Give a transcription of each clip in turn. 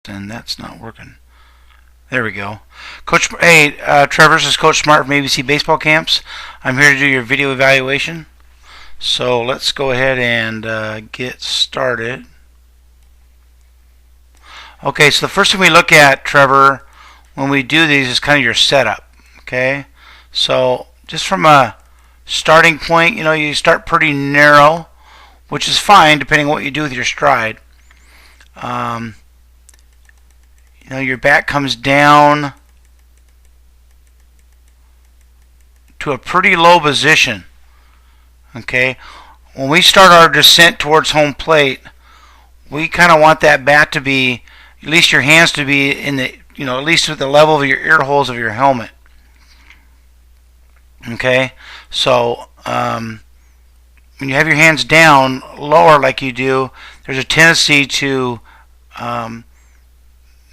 and that's not working. There we go. Coach, hey, Trevor, this is Coach Smart from ABC Baseball Camps. I'm here to do your video evaluation. So let's go ahead and get started. Okay, so the first thing we look at, Trevor, when we do these is kind of your setup. Okay, so just from a starting point, you start pretty narrow, which is fine depending on what you do with your stride. Your bat comes down to a pretty low position. Okay, when we start our descent towards home plate, we kind of want that bat to be, at least your hands to be in the, at least at the level of your ear holes of your helmet. Okay, so when you have your hands down lower like you do, there's a tendency to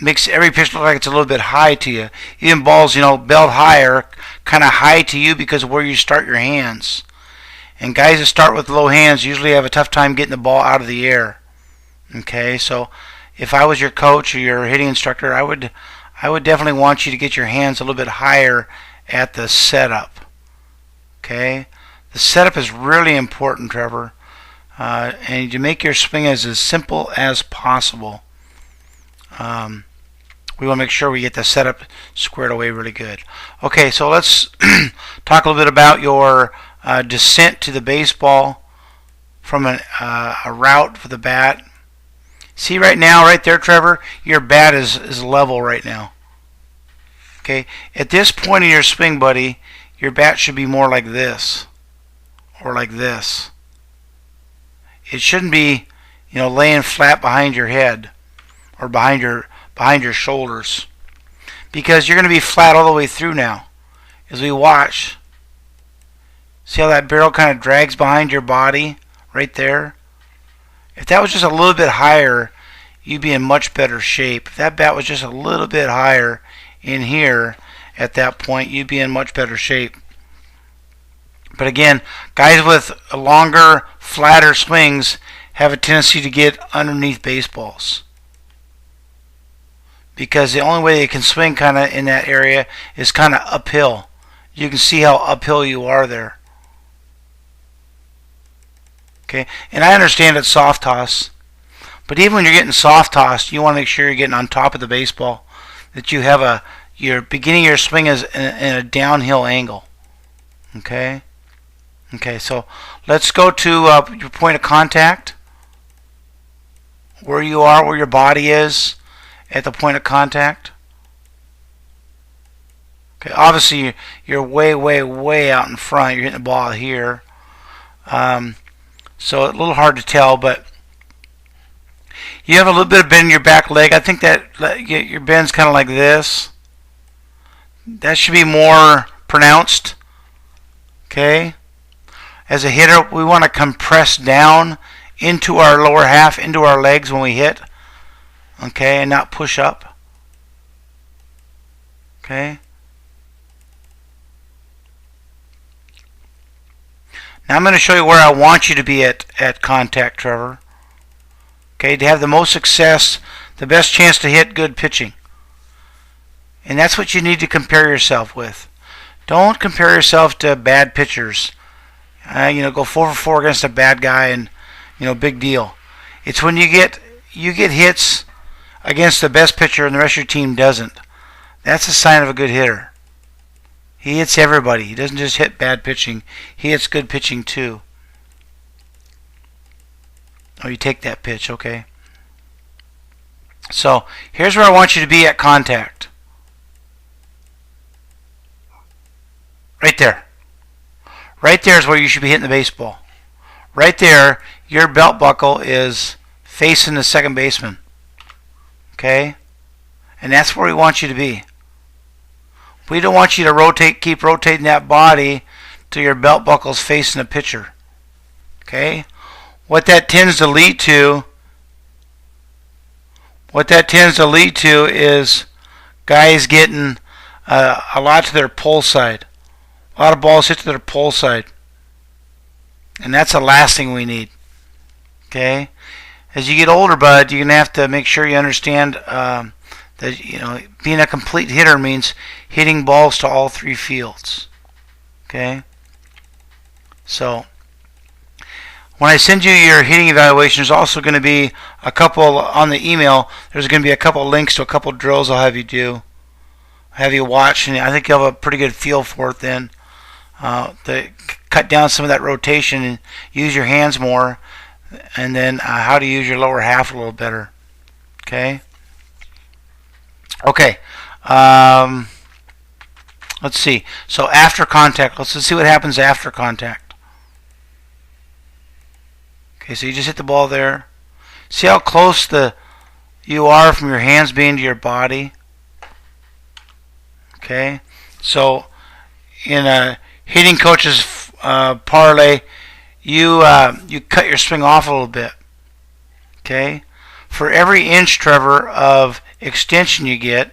makes every pitch look like it's a little bit high to you. Even balls, belt higher, kind of high to you because of where you start your hands. And guys that start with low hands usually have a tough time getting the ball out of the air. Okay, so if I was your coach or your hitting instructor, I would definitely want you to get your hands a little bit higher at the setup. Okay, the setup is really important, Trevor, and to make your swing as simple as possible. We want to make sure we get the setup squared away really good. Okay, so let's talk a little bit about your descent to the baseball from a route for the bat. See right now, right there, Trevor, your bat is level right now. Okay, at this point in your swing, buddy, your bat should be more like this or like this. It shouldn't be, laying flat behind your head or behind your shoulders, because you're going to be flat all the way through now. As we watch, see how that barrel kind of drags behind your body right there? If that was just a little bit higher, you'd be in much better shape. If that bat was just a little bit higher in here at that point, you'd be in much better shape. But again, guys with longer, flatter swings have a tendency to get underneath baseballs, because the only way they can swing kind of in that area is kind of uphill. You can see how uphill you are there. Okay, and I understand it's soft toss, but even when you're getting soft tossed, you want to make sure you're getting on top of the baseball, that you have your beginning of your swing is in a downhill angle. Okay, so let's go to your point of contact, where you are, where your body is at the point of contact. Okay, obviously you're way out in front. You're hitting the ball here, so a little hard to tell, but you have a little bit of bend in your back leg. I think that your bend's kind of like this. That should be more pronounced. Okay, as a hitter, we want to compress down into our lower half, into our legs when we hit. Okay, and not push up. Okay. Now I'm going to show you where I want you to be at contact, Trevor. Okay, to have the most success, the best chance to hit good pitching. And that's what you need to compare yourself with. Don't compare yourself to bad pitchers. Go 4 for 4 against a bad guy and, big deal. It's when you get hits against the best pitcher and the rest of your team doesn't. That's a sign of a good hitter. He hits everybody. He doesn't just hit bad pitching. He hits good pitching too. Oh, you take that pitch, okay. So here's where I want you to be at contact. Right there. Right there is where you should be hitting the baseball. Right there, your belt buckle is facing the second baseman. Okay? And that's where we want you to be. We don't want you to keep rotating that body till your belt buckle's facing the pitcher. Okay? What that tends to lead to is guys getting a lot to their pull side. A lot of balls hit to their pull side. And that's the last thing we need. Okay? as you get older, bud, you're gonna have to make sure you understand that being a complete hitter means hitting balls to all three fields. Okay. So when I send you your hitting evaluation, there's also going to be a couple on the email. There's going to be a couple links to a couple drills I'll have you do, have you watch, and I think you'll have a pretty good feel for it then. To cut down some of that rotation and use your hands more, and then how to use your lower half a little better. Okay. Okay. Let's see. So after contact, let's see what happens after contact. Okay, so you just hit the ball there. See how close you are from your hands being to your body. Okay, so in a hitting coach's parlay, you cut your swing off a little bit. Okay, for every inch, Trevor, of extension you get,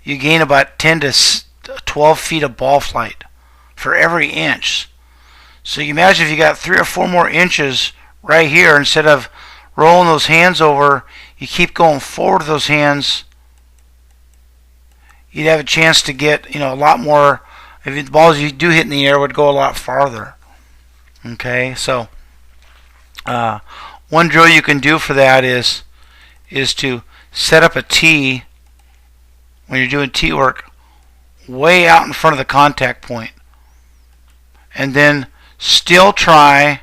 you gain about 10 to 12 feet of ball flight for every inch. So you imagine if you got 3 or 4 more inches right here, instead of rolling those hands over, you keep going forward with those hands, you'd have a chance to get a lot more. If the balls you do hit in the air would go a lot farther. Okay, so one drill you can do for that is to set up a tee when you're doing tee work way out in front of the contact point, and then still try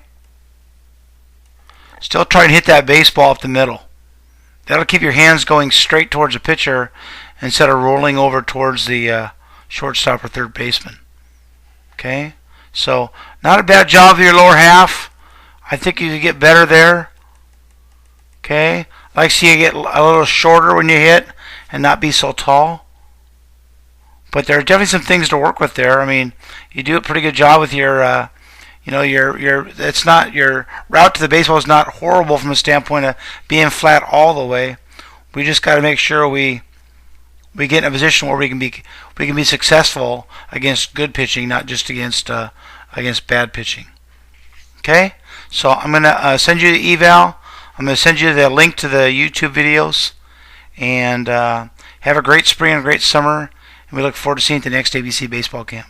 and hit that baseball up the middle. That'll keep your hands going straight towards the pitcher instead of rolling over towards the shortstop or third baseman. Okay, so not a bad job of your lower half. I think you could get better there. Okay, I'd like to see you get a little shorter when you hit and not be so tall. But there are definitely some things to work with there. I mean, you do a pretty good job with your it's not, your route to the baseball is not horrible from a standpoint of being flat all the way. We just got to make sure we get in a position where we can be successful against good pitching, not just against bad pitching. Okay, so I'm gonna send you the eval. I'm gonna send you the link to the YouTube videos, and have a great spring and a great summer. And we look forward to seeing you at the next ABC baseball camp.